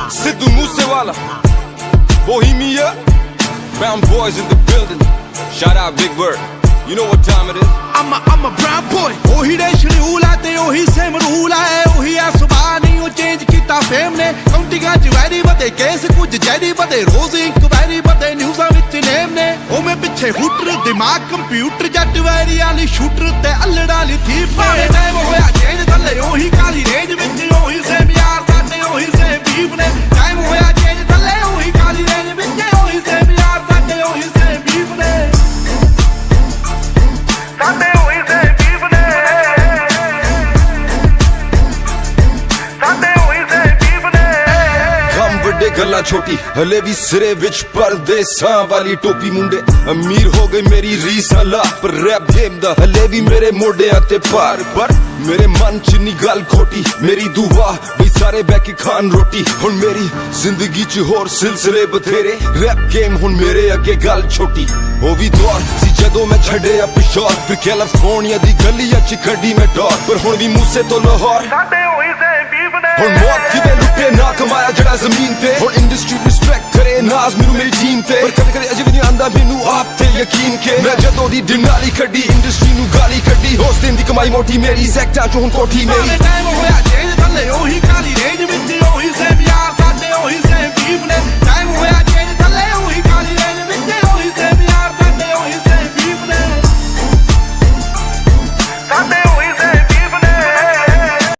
Sidhu Moosewala, Bohemia, Brown boys in the building. Shout out Big Bird. You know what time it is? I'm a brown boy. ओही दे schedule है ते ओही same rule है ओही है सुबह नहीं वो चेंज किता फेम ने काउंटिंगां च वैरी बदे केस कुछ जैरी बदे रोज इंक्वायरी बदे न्यूज़ां विच नेम ने ओ मैं पिछे हुटर दिमाग कंप्यूटर जट वैरी वाली शूटर ते अल्लड़ा ली थी पावे टाइम होया चेंज थल्ले ओही काली रेंज विच ओही सेम यार साडे ओही सेम बीफ ने टाइम होया चेंज थल्ले ओही काली रेंज विच ओही सेम यार साडे ओही सेम बीफ ने साडे ओही सेम बीफ ने साडे ओही सेम बीफ ने ਕੰਮ ਵੱਡੇ ਗੱਲਾਂ ਛੋਟੀ ਹਲੇ ਵੀ ਸਿਰੇ ਵਿੱਚ ਪਰਦੇਸਾਂ ਵਾਲੀ ਟੋਪੀ ਮੁੰਡੇ ਅਮੀਰ ਹੋ ਗਈ ਮੇਰੀ ਰੀਸਾਂ ਲਾ ਪਰ ਰੈਪ ਗੇਮ ਦਾ ਹਲੇ ਵੀ ਮੇਰੇ ਮੋਢਿਆਂ ਤੇ ਭਾਰ ਪਰ ਮੇਰੇ ਮਨ ਚ ਨੀ ਗੱਲ ਖੋਟੀ ਮੇਰੀ ਦੁਆ ਵੀ ਸਾਰੇ ਬਹਿ ਕੇ ਖਾਣ ਰੋਟੀ ਹੁਣ ਮੇਰੀ ਜ਼ਿੰਦਗੀ ਚ ਹੋਰ ਸਿਲਸਿਲੇ ਬਥੇਰੇ ਰੈਪ ਗੇਮ ਹੁਣ ਮੇਰੇ ਅੱਗੇ ਗੱਲ ਛੋਟੀ ਉਹ ਵੀ ਦੌਰ ਸੀ ਜਦੋਂ ਮੈਂ ਛੱਡਿਆ ਪਿਸ਼ੌਰ ਫਿਰ ਕੈਲੀਫੋਰਨੀਆ ਦੀ ਗਲੀਆਂ ਚ ਕੱਢੀ ਮੈਂ ਡੋਰ ਪਰ ਹੁਣ ਵੀ ਮੂਸੇ ਤੋਂ ਲਾਹੌਰ ਸਾਡੇ ਹੋਈ ਸੇ ਬੀਫ ਨੇ ਹੁਣ ਮੌਤ ਕਿਵੇਂ ਲੁੱਟੇ ਨਾ ਕਮਾਇਆ ਜਿਹੜਾ ਜ਼ਮੀਨ ਤੇ ਹੁਣ ਇੰਡਸਟਰੀ ਰਿਸਪੈਕਟ ਕਰੇ ਨਾਜ਼ ਮੈਨੂੰ ਮੇਰੀ ਟੀਮ ਤੇ ਪਰ ਕਦੇ ਕਦੇ ਅਜੇ ਵੀ ਨਹੀਂ ਆਂਦਾ ਮੈਨੂੰ ਆਪ ਤੇ ਯਕੀਨ ਕੇ ਮੈਂ ਜਦੋਂ ਦੀ ਡਿਨਾਲੀ ਕੱਢੀ ਇੰਡਸਟਰੀ ਨੂੰ ਗਾਲੀ ਕੱਢੀ ਹੋਸਟਿੰਗ ਦੀ ਕਮਾਈ ਮੋਟੀ ਮੇਰੀ ਸੈਕਟਾਂ ਚੋਂ ਹੁਣ ਕੋਠੀ ਮੇਰੀ ਟਾਈਮ ਹੋਇਆ ਚੇਂਜ ਥੱਲੇ ਉਹੀ ਕਾਲੀ ਰੇਂਜ ਵਿੱਚ